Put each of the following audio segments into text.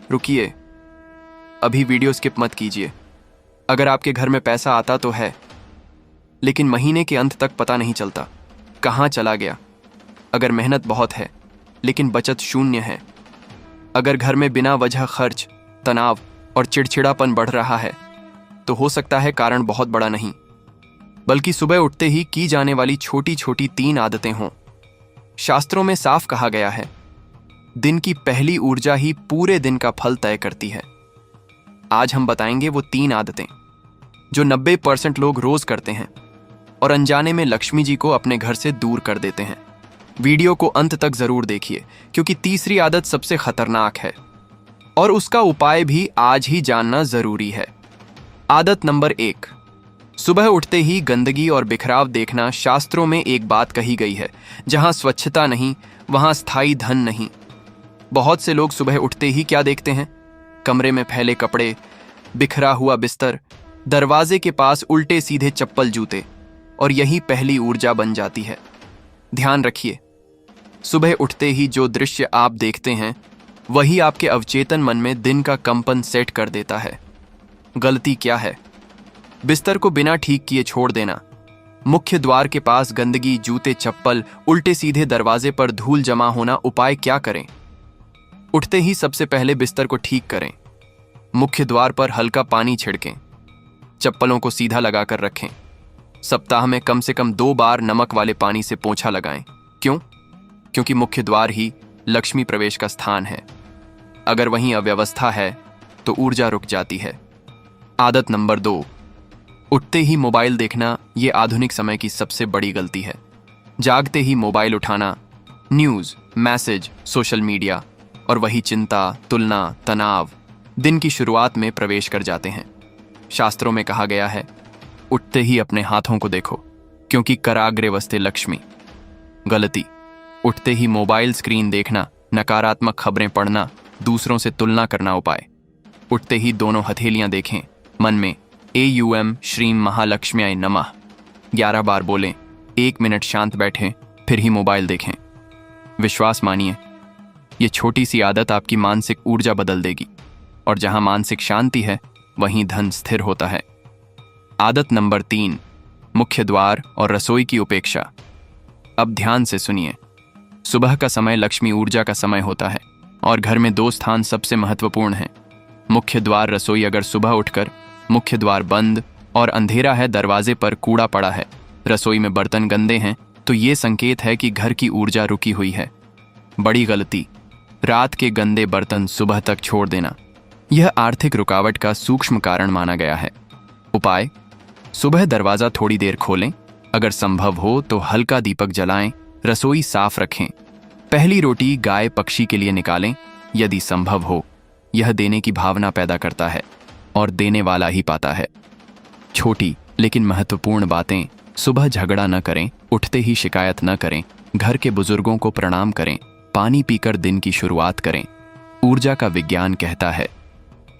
रुकिए, अभी video skip मत कीजिए। अगर आपके घर में पैसा आता तो है, लेकिन महीने के अंत तक पता नहीं चलता कहाँ चला गया। अगर मेहनत बहुत है लेकिन बचत शून्य है, अगर घर में बिना वजह खर्च, तनाव और चिड़चिड़ापन बढ़ रहा है, तो हो सकता है कारण बहुत बड़ा नहीं, बल्कि सुबह उठते ही की जाने वाली छोटी छोटी 3 आदतें हों। शास्त्रों में साफ कहा गया है, दिन की पहली ऊर्जा ही पूरे दिन का फल तय करती है। आज हम बताएंगे वो 3 आदतें जो 90% लोग रोज करते हैं और अनजाने में लक्ष्मी जी को अपने घर से दूर कर देते हैं। वीडियो को अंत तक जरूर देखिए, क्योंकि तीसरी आदत सबसे खतरनाक है और उसका उपाय भी आज ही जानना जरूरी है। आदत नंबर 1, सुबह उठते ही गंदगी और बिखराव देखना। शास्त्रों में एक बात कही गई है, जहां स्वच्छता नहीं वहां स्थायी धन नहीं। बहुत से लोग सुबह उठते ही क्या देखते हैं? कमरे में फैले कपड़े, बिखरा हुआ बिस्तर, दरवाजे के पास उल्टे सीधे चप्पल जूते, और यही पहली ऊर्जा बन जाती है। ध्यान रखिए, सुबह उठते ही जो दृश्य आप देखते हैं वही आपके अवचेतन मन में दिन का कंपन सेट कर देता है। गलती क्या है? बिस्तर को बिना ठीक किए छोड़ देना, मुख्य द्वार के पास गंदगी, जूते, चप्पल, उल्टे सीधे दरवाजे पर धूल जमा होना। उपाय क्या करें? उठते ही सबसे पहले बिस्तर को ठीक करें, मुख्य द्वार पर हल्का पानी छिड़कें, चप्पलों को सीधा लगाकर रखें। सप्ताह में कम से कम 2 बार नमक वाले पानी से पोंछा लगाएं। क्यों? क्योंकि मुख्य द्वार ही लक्ष्मी प्रवेश का स्थान है। अगर वहीं अव्यवस्था है तो ऊर्जा रुक जाती है। आदत नंबर 2, उठते ही मोबाइल देखना। ये आधुनिक समय की सबसे बड़ी गलती है। जागते ही मोबाइल उठाना, न्यूज़, मैसेज, सोशल मीडिया, और वही चिंता, तुलना, तनाव दिन की शुरुआत में प्रवेश कर जाते हैं। शास्त्रों में कहा गया है, उठते ही अपने हाथों को देखो, क्योंकि कराग्रे वस्ते लक्ष्मी। गलती, उठते ही मोबाइल स्क्रीन देखना, नकारात्मक खबरें पढ़ना, दूसरों से तुलना करना। उपाय, उठते ही दोनों हथेलियां देखें, मन में AUM श्रीम महालक्ष्म्याय नमः 11 बार बोलें, 1 मिनट शांत बैठें, फिर ही मोबाइल देखें। विश्वास मानिए, ये छोटी सी आदत आपकी मानसिक ऊर्जा बदल देगी, और जहां मानसिक शांति है वहीं धन स्थिर होता है। आदत नंबर 3, मुख्य द्वार और रसोई की उपेक्षा। अब ध्यान से सुनिए, सुबह का समय लक्ष्मी ऊर्जा का समय होता है और घर में 2 स्थान सबसे महत्वपूर्ण हैं, मुख्य द्वार, रसोई। अगर सुबह उठकर मुख्य द्वार बंद और अंधेरा है, दरवाजे पर कूड़ा पड़ा है, रसोई में बर्तन गंदे हैं, तो ये संकेत है कि घर की ऊर्जा रुकी हुई है। बड़ी गलती, रात के गंदे बर्तन सुबह तक छोड़ देना। यह आर्थिक रुकावट का सूक्ष्म कारण माना गया है। उपाय, सुबह दरवाजा थोड़ी देर खोलें, अगर संभव हो तो हल्का दीपक जलाएं, रसोई साफ रखें, पहली रोटी गाय पक्षी के लिए निकालें यदि संभव हो। यह देने की भावना पैदा करता है और देने वाला ही पाता है। छोटी लेकिन महत्वपूर्ण बातें, सुबह झगड़ा न करें, उठते ही शिकायत न करें, घर के बुजुर्गों को प्रणाम करें, पानी पीकर दिन की शुरुआत करें। ऊर्जा का विज्ञान कहता है,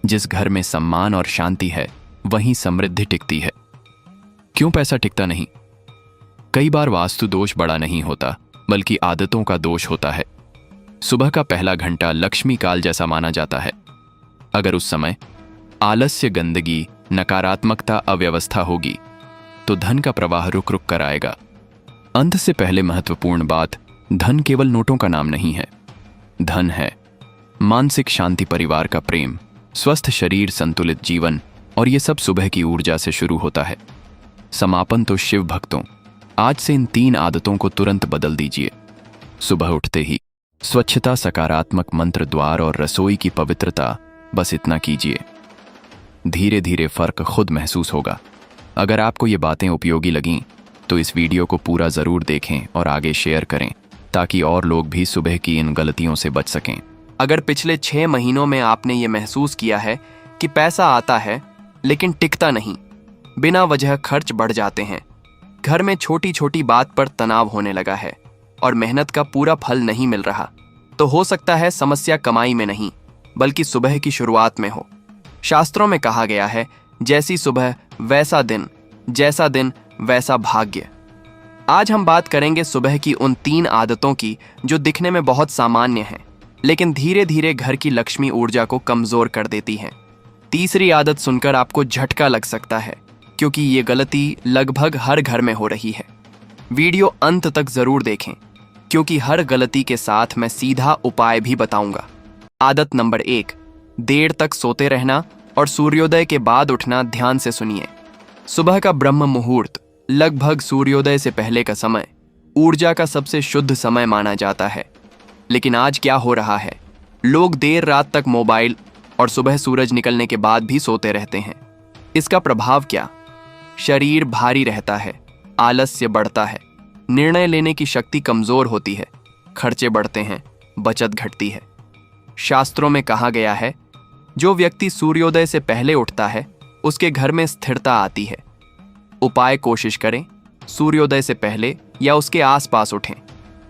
जिस घर में सम्मान और शांति है वहीं समृद्धि टिकती है। क्यों पैसा टिकता नहीं? कई बार वास्तु दोष बड़ा नहीं होता, बल्कि आदतों का दोष होता है। सुबह का पहला घंटा लक्ष्मी काल जैसा माना जाता है। अगर उस समय आलस्य, गंदगी, नकारात्मकता, अव्यवस्था होगी तो धन का प्रवाह रुक रुक कर आएगा। अंत से पहले महत्वपूर्ण बात, धन केवल नोटों का नाम नहीं है। धन है मानसिक शांति, परिवार का प्रेम, स्वस्थ शरीर, संतुलित जीवन, और ये सब सुबह की ऊर्जा से शुरू होता है। समापन तो शिव भक्तों, आज से इन 3 आदतों को तुरंत बदल दीजिए। सुबह उठते ही स्वच्छता, सकारात्मक मंत्र, द्वार और रसोई की पवित्रता, बस इतना कीजिए। धीरे धीरे फर्क खुद महसूस होगा। अगर आपको ये बातें उपयोगी लगीं तो इस वीडियो को पूरा ज़रूर देखें और आगे शेयर करें, ताकि और लोग भी सुबह की इन गलतियों से बच सकें। अगर पिछले 6 महीनों में आपने ये महसूस किया है कि पैसा आता है लेकिन टिकता नहीं, बिना वजह खर्च बढ़ जाते हैं, घर में छोटी छोटी बात पर तनाव होने लगा है और मेहनत का पूरा फल नहीं मिल रहा, तो हो सकता है समस्या कमाई में नहीं बल्कि सुबह की शुरुआत में हो। शास्त्रों में कहा गया है, जैसी सुबह वैसा दिन, जैसा दिन वैसा भाग्य। आज हम बात करेंगे सुबह की उन 3 आदतों की जो दिखने में बहुत सामान्य हैं, लेकिन धीरे धीरे घर की लक्ष्मी ऊर्जा को कमजोर कर देती हैं। तीसरी आदत सुनकर आपको झटका लग सकता है, क्योंकि ये गलती लगभग हर घर में हो रही है। वीडियो अंत तक जरूर देखें, क्योंकि हर गलती के साथ मैं सीधा उपाय भी बताऊंगा। आदत नंबर 1, देर तक सोते रहना और सूर्योदय के बाद उठना। ध्यान से सुनिए। सुबह का ब्रह्म मुहूर्त, लगभग सूर्योदय से पहले का समय, ऊर्जा का सबसे शुद्ध समय माना जाता है। लेकिन आज क्या हो रहा है, लोग देर रात तक मोबाइल और सुबह सूरज निकलने के बाद भी सोते रहते हैं। इसका प्रभाव क्या? शरीर भारी रहता है, आलस्य बढ़ता है, निर्णय लेने की शक्ति कमजोर होती है, खर्चे बढ़ते हैं, बचत घटती है। शास्त्रों में कहा गया है, जो व्यक्ति सूर्योदय से पहले उठता है उसके घर में स्थिरता आती है। उपाय कोशिश करें, सूर्योदय से पहले या उसके आसपास उठें।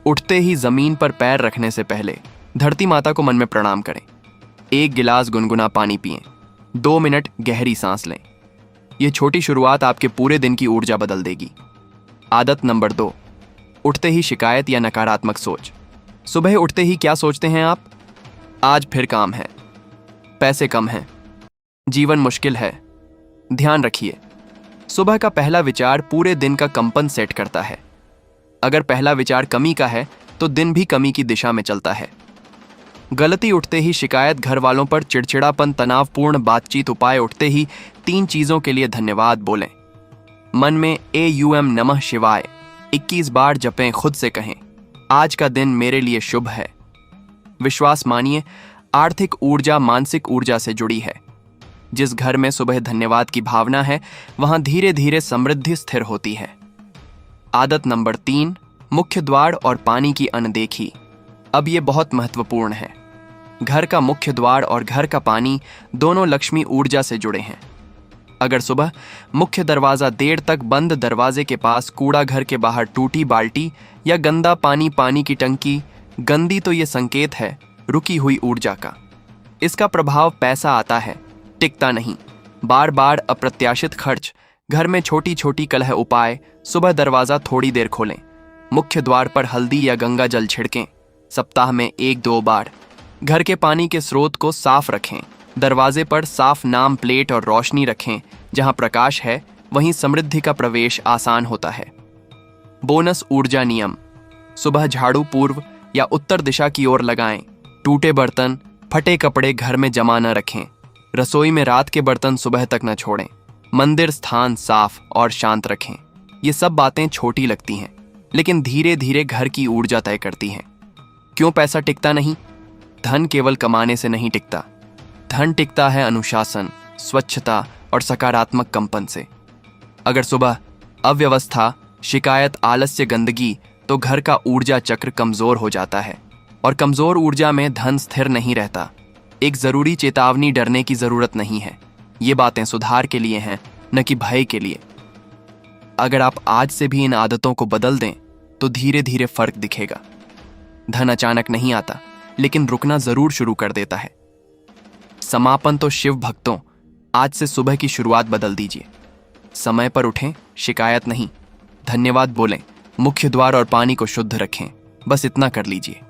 उठते ही जमीन पर पैर रखने से पहले धरती माता को मन में प्रणाम करें। 1 गिलास गुनगुना पानी पिएं। 2 मिनट गहरी सांस लें। यह छोटी शुरुआत आपके पूरे दिन की ऊर्जा बदल देगी। आदत नंबर 2, उठते ही शिकायत या नकारात्मक सोच। सुबह उठते ही क्या सोचते हैं आप? आज फिर काम है, पैसे कम हैं, जीवन मुश्किल है। ध्यान रखिए, सुबह का पहला विचार पूरे दिन का कंपन सेट करता है। अगर पहला विचार कमी का है तो दिन भी कमी की दिशा में चलता है। गलती उठते ही शिकायत, घर वालों पर चिड़चिड़ापन, तनावपूर्ण बातचीत। उपाय उठते ही 3 चीजों के लिए धन्यवाद बोलें। मन में AUM नमः शिवाय 21 बार जपें। खुद से कहें, आज का दिन मेरे लिए शुभ है। विश्वास मानिए, आर्थिक ऊर्जा मानसिक ऊर्जा से जुड़ी है। जिस घर में सुबह धन्यवाद की भावना है, वहां धीरे धीरे समृद्धि स्थिर होती है। आदत नंबर 3, मुख्य द्वार और पानी की अनदेखी। अब ये बहुत महत्वपूर्ण है। घर का मुख्य द्वार और घर का पानी दोनों लक्ष्मी ऊर्जा से जुड़े हैं। अगर सुबह मुख्य दरवाजा देर तक बंद, दरवाजे के पास कूड़ा, घर के बाहर टूटी बाल्टी या गंदा पानी, पानी की टंकी गंदी, तो ये संकेत है रुकी हुई ऊर्जा का। इसका प्रभाव पैसा आता है, टिकता नहीं। बार बार अप्रत्याशित खर्च, घर में छोटी छोटी कलह। उपाय, सुबह दरवाजा थोड़ी देर खोलें। मुख्य द्वार पर हल्दी या गंगा जल छिड़कें। सप्ताह में 1-2 बार। घर के पानी के स्रोत को साफ रखें। दरवाजे पर साफ नाम प्लेट और रोशनी रखें। जहां प्रकाश है वहीं समृद्धि का प्रवेश आसान होता है। बोनस ऊर्जा नियम, सुबह झाड़ू पूर्व या उत्तर दिशा की ओर लगाएं। टूटे बर्तन, फटे कपड़े घर में जमा न रखें। रसोई में रात के बर्तन सुबह तक न छोड़ें। मंदिर स्थान साफ और शांत रखें। ये सब बातें छोटी लगती हैं, लेकिन धीरे धीरे घर की ऊर्जा तय करती हैं। क्यों पैसा टिकता नहीं? धन केवल कमाने से नहीं टिकता। धन टिकता है अनुशासन, स्वच्छता और सकारात्मक कंपन से। अगर सुबह अव्यवस्था, शिकायत, आलस्य, गंदगी, तो घर का ऊर्जा चक्र कमजोर हो जाता है और कमजोर ऊर्जा में धन स्थिर नहीं रहता। एक जरूरी चेतावनी, डरने की जरूरत नहीं है। ये बातें सुधार के लिए हैं, न कि भय के लिए। अगर आप आज से भी इन आदतों को बदल दें तो धीरे धीरे फर्क दिखेगा। धन अचानक नहीं आता, लेकिन रुकना जरूर शुरू कर देता है। समापन तो शिव भक्तों, आज से सुबह की शुरुआत बदल दीजिए। समय पर उठें, शिकायत नहीं, धन्यवाद बोलें, मुख्य द्वार और पानी को शुद्ध रखें। बस इतना कर लीजिए।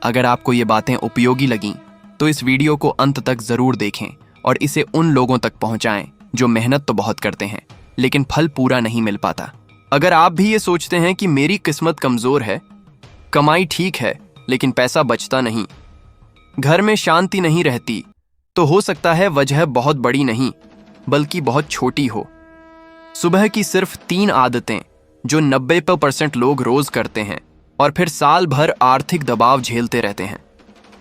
अगर आपको ये बातें उपयोगी लगीं तो इस वीडियो को अंत तक जरूर देखें और इसे उन लोगों तक पहुंचाएं जो मेहनत तो बहुत करते हैं लेकिन फल पूरा नहीं मिल पाता। अगर आप भी ये सोचते हैं कि मेरी किस्मत कमजोर है, कमाई ठीक है लेकिन पैसा बचता नहीं, घर में शांति नहीं रहती, तो हो सकता है वजह बहुत बड़ी नहीं बल्कि बहुत छोटी हो। सुबह की सिर्फ 3 आदतें जो 90% लोग रोज करते हैं और फिर साल भर आर्थिक दबाव झेलते रहते हैं।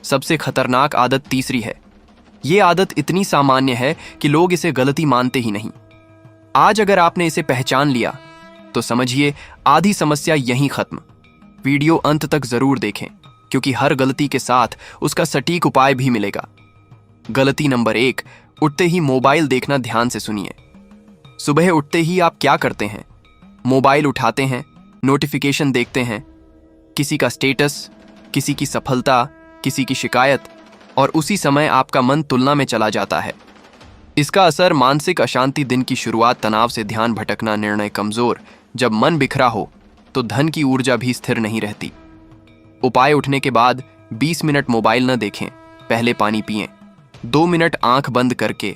सबसे खतरनाक आदत तीसरी है। ये आदत इतनी सामान्य है कि लोग इसे गलती मानते ही नहीं। आज अगर आपने इसे पहचान लिया तो समझिए आधी समस्या यहीं खत्म। वीडियो अंत तक जरूर देखें, क्योंकि हर गलती के साथ उसका सटीक उपाय भी मिलेगा। गलती नंबर 1, उठते ही मोबाइल देखना। ध्यान से सुनिए। सुबह उठते ही आप क्या करते हैं? मोबाइल उठाते हैं, नोटिफिकेशन देखते हैं, किसी का स्टेटस, किसी की सफलता, किसी की शिकायत, और उसी समय आपका मन तुलना में चला जाता है। इसका असर मानसिक अशांति, दिन की शुरुआत, तनाव से ध्यान भटकना, निर्णय कमजोर। जब मन बिखरा हो तो धन की ऊर्जा भी स्थिर नहीं रहती। उपाय, उठने के बाद 20 मिनट मोबाइल न देखें, पहले पानी पिएं। 2 मिनट आंख बंद करके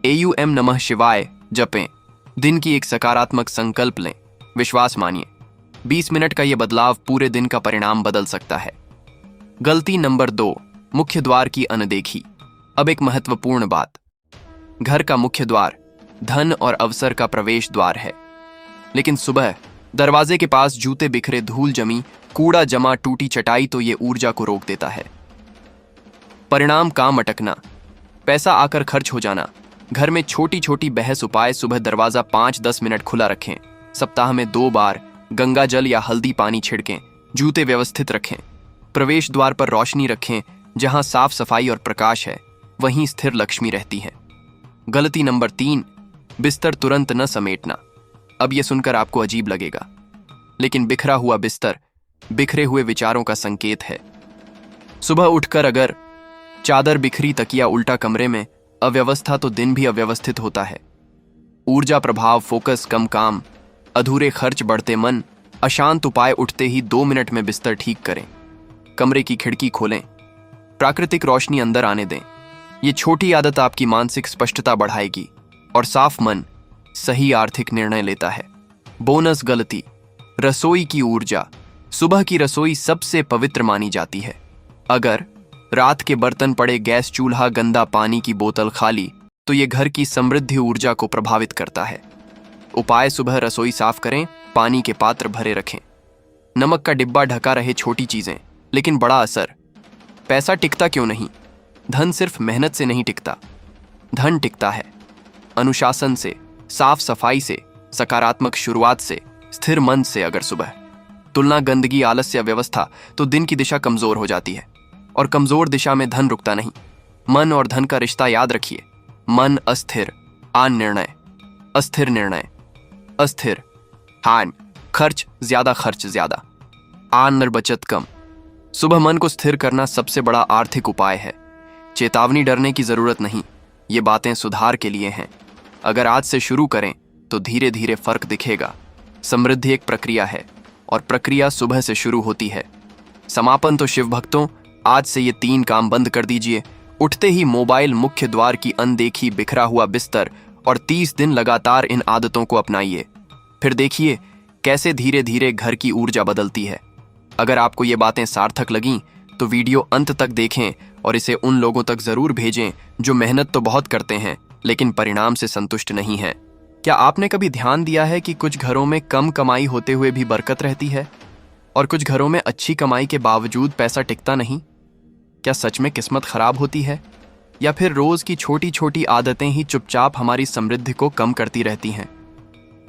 AUM नमः शिवाय जपें। दिन की एक सकारात्मक संकल्प लें, विश्वास मानिए। 20 मिनट का यह बदलाव पूरे दिन का परिणाम बदल सकता है। गलती नंबर 2, मुख्य द्वार की अनदेखी। अब एक महत्वपूर्ण बात, घर का मुख्य द्वार धन और अवसर का प्रवेश द्वार है, लेकिन सुबह दरवाजे के पास जूते बिखरे, धूल जमी, कूड़ा जमा, टूटी चटाई तो ये ऊर्जा को रोक देता है। परिणाम काम अटकना, पैसा आकर खर्च हो जाना। घर में छोटी छोटी बहस उपाय, सुबह दरवाजा 5-10 मिनट खुला रखें, सप्ताह में 2 बार गंगा जल या हल्दी पानी छिड़कें, जूते व्यवस्थित रखें, प्रवेश द्वार पर रोशनी रखें। जहां साफ सफाई और प्रकाश है वहीं स्थिर लक्ष्मी रहती है। गलती नंबर 3, बिस्तर तुरंत न समेटना। अब यह सुनकर आपको अजीब लगेगा, लेकिन बिखरा हुआ बिस्तर बिखरे हुए विचारों का संकेत है। सुबह उठकर अगर चादर बिखरी, तकिया उल्टा कमरे में, अव्यवस्था तो दिन भी अव्यवस्थित होता है। ऊर्जा प्रभाव, फोकस कम, काम अधूरे, खर्च बढ़ते, मन अशांत। उपाय, उठते ही 2 मिनट में बिस्तर ठीक करें, कमरे की खिड़की खोलें, प्राकृतिक रोशनी अंदर आने दें। ये छोटी आदत आपकी मानसिक स्पष्टता बढ़ाएगी और साफ मन सही आर्थिक निर्णय लेता है। बोनस गलती, रसोई की ऊर्जा। सुबह की रसोई सबसे पवित्र मानी जाती है। अगर रात के बर्तन पड़े, गैस चूल्हा गंदा, पानी की बोतल खाली, तो ये घर की समृद्धि ऊर्जा को प्रभावित करता है। उपाय, सुबह रसोई साफ करें, पानी के पात्र भरे रखें, नमक का डिब्बा ढका रहे। छोटी चीजें लेकिन बड़ा असर। पैसा टिकता क्यों नहीं? धन सिर्फ मेहनत से नहीं टिकता, धन टिकता है अनुशासन से, साफ सफाई से, सकारात्मक शुरुआत से, स्थिर मन से। अगर सुबह तुलना, गंदगी, आलस्य, व्यवस्था, तो दिन की दिशा कमजोर हो जाती है, और कमजोर दिशा में धन रुकता नहीं। मन और धन का रिश्ता याद रखिए। मन अस्थिर, आन निर्णय, अस्थिर निर्णय, अस्थिर हान, खर्च ज्यादा, आन नर बचत कम। सुबह मन को स्थिर करना सबसे बड़ा आर्थिक उपाय है। चेतावनी, डरने की जरूरत नहीं, ये बातें सुधार के लिए हैं। अगर आज से शुरू करें तो धीरे धीरे फर्क दिखेगा। समृद्धि एक प्रक्रिया है और प्रक्रिया सुबह से शुरू होती है। समापन तो शिव भक्तों, आज से ये 3 काम बंद कर दीजिए। उठते ही मोबाइल, मुख्य द्वार की अनदेखी, बिखरा हुआ बिस्तर, और 30 दिन लगातार इन आदतों को अपनाइए। फिर देखिए कैसे धीरे धीरे घर की ऊर्जा बदलती है। अगर आपको ये बातें सार्थक लगीं तो वीडियो अंत तक देखें और इसे उन लोगों तक जरूर भेजें जो मेहनत तो बहुत करते हैं लेकिन परिणाम से संतुष्ट नहीं हैं। क्या आपने कभी ध्यान दिया है कि कुछ घरों में कम कमाई होते हुए भी बरकत रहती है और कुछ घरों में अच्छी कमाई के बावजूद पैसा टिकता नहीं? क्या सच में किस्मत खराब होती है, या फिर रोज की छोटी छोटी आदतें ही चुपचाप हमारी समृद्धि को कम करती रहती हैं?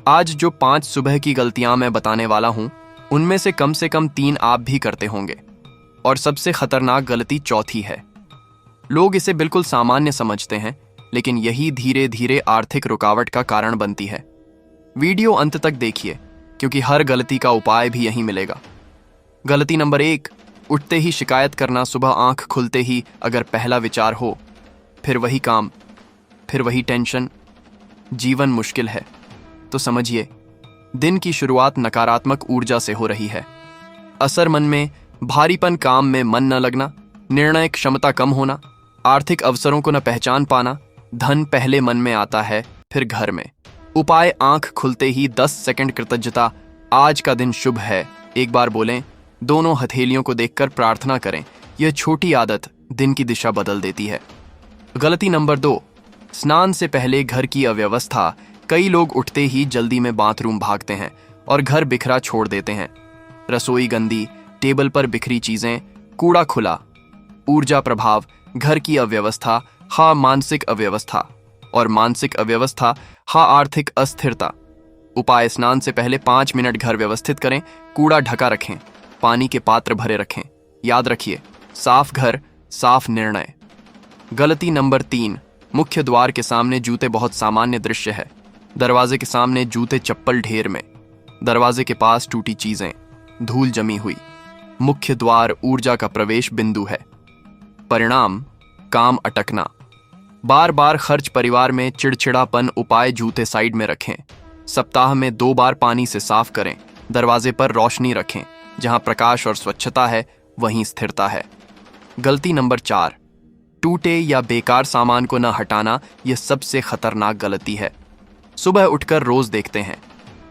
आज जो 5 सुबह की गलतियां मैं बताने वाला हूं, उनमें से कम 3 आप भी करते होंगे। और सबसे खतरनाक गलती चौथी है। लोग इसे बिल्कुल सामान्य समझते हैं, लेकिन यही धीरे धीरे आर्थिक रुकावट का कारण बनती है। वीडियो अंत तक देखिए, क्योंकि हर गलती का उपाय भी यहीं मिलेगा। गलती नंबर 1, उठते ही शिकायत करना। सुबह आंख खुलते ही अगर पहला विचार हो, फिर वही काम, फिर वही टेंशन, जीवन मुश्किल है, तो समझिए दिन की शुरुआत नकारात्मक ऊर्जा से हो रही है। असर मन में भारीपन, काम में मन न लगना, निर्णय क्षमता कम होना, आर्थिक अवसरों को न पहचान पाना। धन पहले मन में आता है, फिर घर में। उपाय, आंख खुलते ही 10 सेकंड कृतज्ञता, आज का दिन शुभ है, एक बार बोलें। दोनों हथेलियों को देखकर प्रार्थना करें। यह छोटी आदत दिन की दिशा बदल देती है। गलती नंबर 2, स्नान से पहले घर की अव्यवस्था। कई लोग उठते ही जल्दी में बाथरूम भागते हैं और घर बिखरा छोड़ देते हैं। रसोई गंदी, टेबल पर बिखरी चीजें, कूड़ा खुला। ऊर्जा प्रभाव, घर की अव्यवस्था, मानसिक अव्यवस्था, और मानसिक अव्यवस्था, आर्थिक अस्थिरता। उपाय, स्नान से पहले 5 मिनट घर व्यवस्थित करें, कूड़ा ढका रखें, पानी के पात्र भरे रखें। याद रखिए, साफ घर, साफ निर्णय। गलती नंबर 3, मुख्य द्वार के सामने जूते। बहुत सामान्य दृश्य है। दरवाजे के सामने जूते, चप्पल ढेर में, दरवाजे के पास टूटी चीजें, धूल जमी हुई। मुख्य द्वार ऊर्जा का प्रवेश बिंदु है। परिणाम, काम अटकना, बार बार खर्च, परिवार में चिड़चिड़ापन। उपाय, जूते साइड में रखें, सप्ताह में 2 बार पानी से साफ करें, दरवाजे पर रोशनी रखें। जहां प्रकाश और स्वच्छता है वहीं स्थिरता है। गलती नंबर 4, टूटे या बेकार सामान को न हटाना यह सबसे खतरनाक गलती है। सुबह उठकर रोज देखते हैं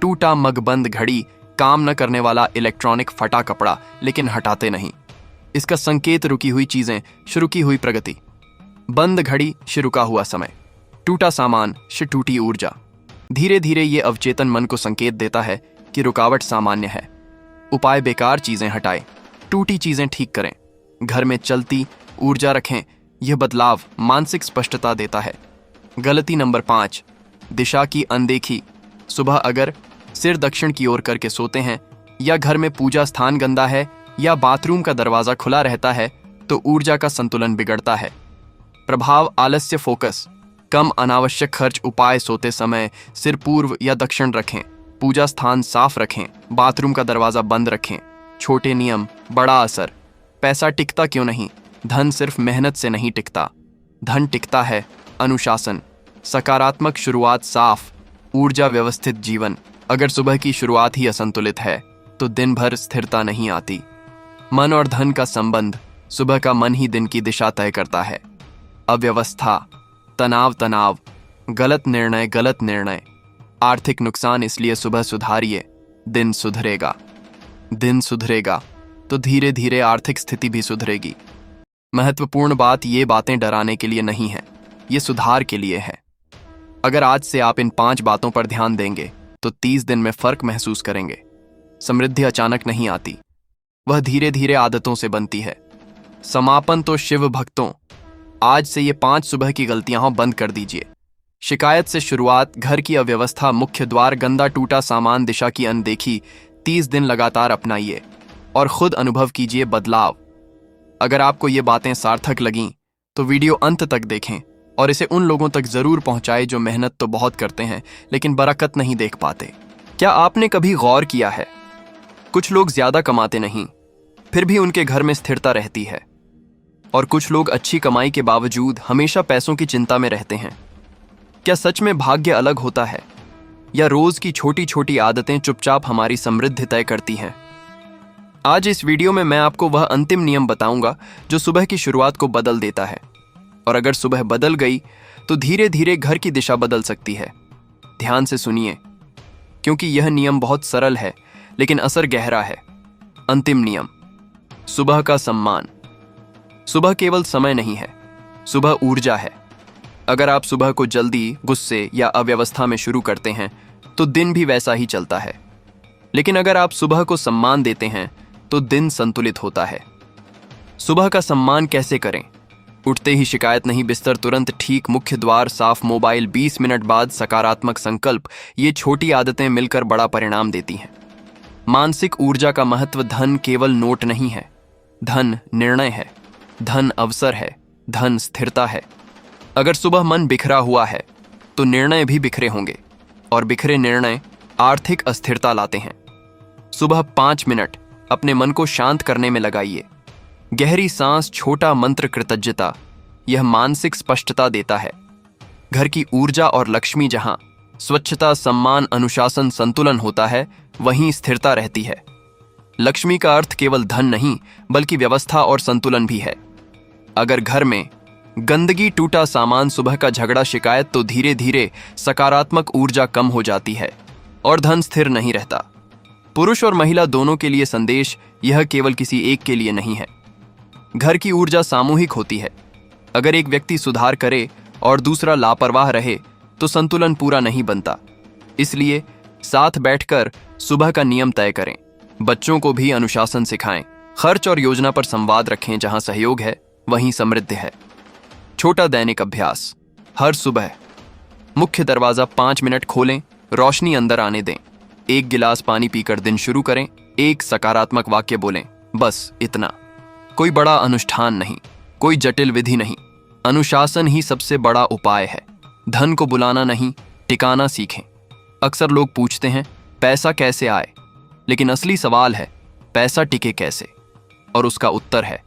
टूटा मग, बंद घड़ी, काम न करने वाला इलेक्ट्रॉनिक फटा कपड़ा, लेकिन हटाते नहीं। इसका संकेत रुकी हुई चीजें, शुरू की हुई प्रगति। बंद घड़ी से रुका हुआ समय, टूटा सामान से टूटी ऊर्जा। धीरे धीरे ये अवचेतन मन को संकेत देता है कि रुकावट सामान्य है। उपाय: बेकार चीजें हटाएं, टूटी चीजें ठीक करें, घर में चलती ऊर्जा रखें। यह बदलाव मानसिक स्पष्टता देता है। गलती नंबर 5, दिशा की अनदेखी। सुबह अगर सिर दक्षिण की ओर करके सोते हैं, या घर में पूजा स्थान गंदा है, या बाथरूम का दरवाजा खुला रहता है, तो ऊर्जा का संतुलन बिगड़ता है। प्रभाव: आलस्य, फोकस कम, अनावश्यक खर्च। उपाय: सोते समय सिर पूर्व या दक्षिण रखें, पूजा स्थान साफ रखें, बाथरूम का दरवाजा बंद रखें। छोटे नियम, बड़ा असर। पैसा टिकता क्यों नहीं? धन सिर्फ मेहनत से नहीं टिकता। धन टिकता है अनुशासन, सकारात्मक शुरुआत, साफ ऊर्जा, व्यवस्थित जीवन। अगर सुबह की शुरुआत ही असंतुलित है तो दिन भर स्थिरता नहीं आती। मन और धन का संबंध: सुबह का मन ही दिन की दिशा तय करता है। अव्यवस्था, तनाव, गलत निर्णय, आर्थिक नुकसान। इसलिए सुबह सुधारिए, दिन सुधरेगा तो धीरे धीरे आर्थिक स्थिति भी सुधरेगी। महत्वपूर्ण बात: ये बातें डराने के लिए नहीं है, ये सुधार के लिए है। अगर आज से आप इन 5 बातों पर ध्यान देंगे तो 30 दिन में फर्क महसूस करेंगे। समृद्धि अचानक नहीं आती, वह धीरे धीरे आदतों से बनती है। समापन: तो शिव भक्तों, आज से ये 5 सुबह की गलतियां बंद कर दीजिए। शिकायत से शुरुआत, घर की अव्यवस्था, मुख्य द्वार गंदा, टूटा सामान, दिशा की अनदेखी। 30 दिन लगातार अपनाइए और खुद अनुभव कीजिए बदलाव। अगर आपको ये बातें सार्थक लगीं तो वीडियो अंत तक देखें और इसे उन लोगों तक जरूर पहुंचाएं जो मेहनत तो बहुत करते हैं लेकिन बरकत नहीं देख पाते। क्या आपने कभी गौर किया है, कुछ लोग ज्यादा कमाते नहीं, फिर भी उनके घर में स्थिरता रहती है, और कुछ लोग अच्छी कमाई के बावजूद हमेशा पैसों की चिंता में रहते हैं। क्या सच में भाग्य अलग होता है, या रोज की छोटी छोटी आदतें चुपचाप हमारी समृद्धि तय करती हैं? आज इस वीडियो में मैं आपको वह अंतिम नियम बताऊंगा जो सुबह की शुरुआत को बदल देता है, और अगर सुबह बदल गई तो धीरे धीरे घर की दिशा बदल सकती है। ध्यान से सुनिए, क्योंकि यह नियम बहुत सरल है लेकिन असर गहरा है। अंतिम नियम: सुबह का सम्मान। सुबह केवल समय नहीं है, सुबह ऊर्जा है। अगर आप सुबह को जल्दी, गुस्से या अव्यवस्था में शुरू करते हैं तो दिन भी वैसा ही चलता है। लेकिन अगर आप सुबह को सम्मान देते हैं तो दिन संतुलित होता है। सुबह का सम्मान कैसे करें? उठते ही शिकायत नहीं, बिस्तर तुरंत ठीक, मुख्य द्वार साफ, मोबाइल 20 मिनट बाद, सकारात्मक संकल्प। ये छोटी आदतें मिलकर बड़ा परिणाम देती हैं। मानसिक ऊर्जा का महत्व: धन केवल नोट नहीं है, धन निर्णय है, धन अवसर है, धन स्थिरता है। अगर सुबह मन बिखरा हुआ है तो निर्णय भी बिखरे होंगे, और बिखरे निर्णय आर्थिक अस्थिरता लाते हैं। सुबह 5 मिनट अपने मन को शांत करने में लगाइए। गहरी सांस, छोटा मंत्र, कृतज्ञता। यह मानसिक स्पष्टता देता है। घर की ऊर्जा और लक्ष्मी जहां स्वच्छता, सम्मान, अनुशासन, संतुलन होता है, वहीं स्थिरता रहती है। लक्ष्मी का अर्थ केवल धन नहीं बल्कि व्यवस्था और संतुलन भी है। अगर घर में गंदगी, टूटा सामान, सुबह का झगड़ा, शिकायत, तो धीरे धीरे सकारात्मक ऊर्जा कम हो जाती है और धन स्थिर नहीं रहता। पुरुष और महिला दोनों के लिए संदेश: यह केवल किसी एक के लिए नहीं है। घर की ऊर्जा सामूहिक होती है। अगर एक व्यक्ति सुधार करे और दूसरा लापरवाह रहे तो संतुलन पूरा नहीं बनता। इसलिए साथ बैठकर सुबह का नियम तय करें। बच्चों को भी अनुशासन सिखाएं। खर्च और योजना पर संवाद रखें। जहां सहयोग है वहीं समृद्धि है। छोटा दैनिक अभ्यास: हर सुबह मुख्य दरवाजा 5 मिनट खोलें, रोशनी अंदर आने दें। 1 गिलास पानी पीकर दिन शुरू करें। 1 सकारात्मक वाक्य बोलें, बस इतना। कोई बड़ा अनुष्ठान नहीं, कोई जटिल विधि नहीं, अनुशासन ही सबसे बड़ा उपाय है। धन को बुलाना नहीं, टिकाना सीखें। अक्सर लोग पूछते हैं पैसा कैसे आए, लेकिन असली सवाल है पैसा टिके कैसे, और उसका उत्तर है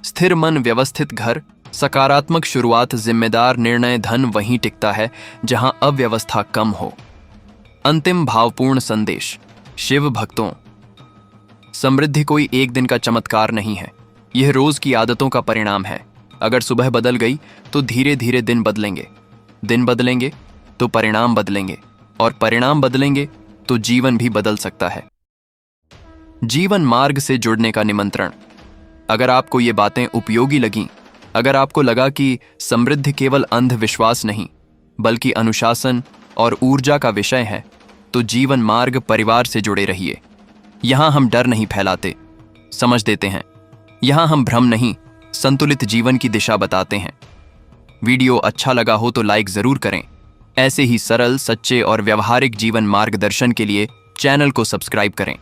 स्थिर मन, व्यवस्थित घर, सकारात्मक शुरुआत, जिम्मेदार निर्णय। धन वहीं टिकता है जहां अव्यवस्था कम हो। अंतिम भावपूर्ण संदेश: शिव भक्तों, समृद्धि कोई एक दिन का चमत्कार नहीं है, यह रोज की आदतों का परिणाम है। अगर सुबह बदल गई तो धीरे धीरे दिन बदलेंगे, दिन बदलेंगे तो परिणाम बदलेंगे, और परिणाम बदलेंगे तो जीवन भी बदल सकता है। जीवन मार्ग से जुड़ने का निमंत्रण। अगर आपको ये बातें उपयोगी लगीं, अगर आपको लगा कि समृद्धि केवल अंधविश्वास नहीं बल्कि अनुशासन और ऊर्जा का विषय है, तो जीवन मार्ग परिवार से जुड़े रहिए। यहां हम डर नहीं फैलाते, समझ देते हैं। यहां हम भ्रम नहीं, संतुलित जीवन की दिशा बताते हैं। वीडियो अच्छा लगा हो तो लाइक जरूर करें। ऐसे ही सरल, सच्चे और व्यवहारिक जीवन मार्गदर्शन के लिए चैनल को सब्सक्राइब करें।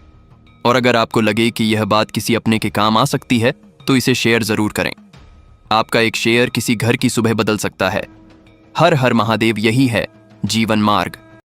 और अगर आपको लगे कि यह बात किसी अपने के काम आ सकती है तो इसे शेयर जरूर करें। आपका एक शेयर किसी घर की सुबह बदल सकता है। हर हर महादेव। यही है जीवन मार्ग।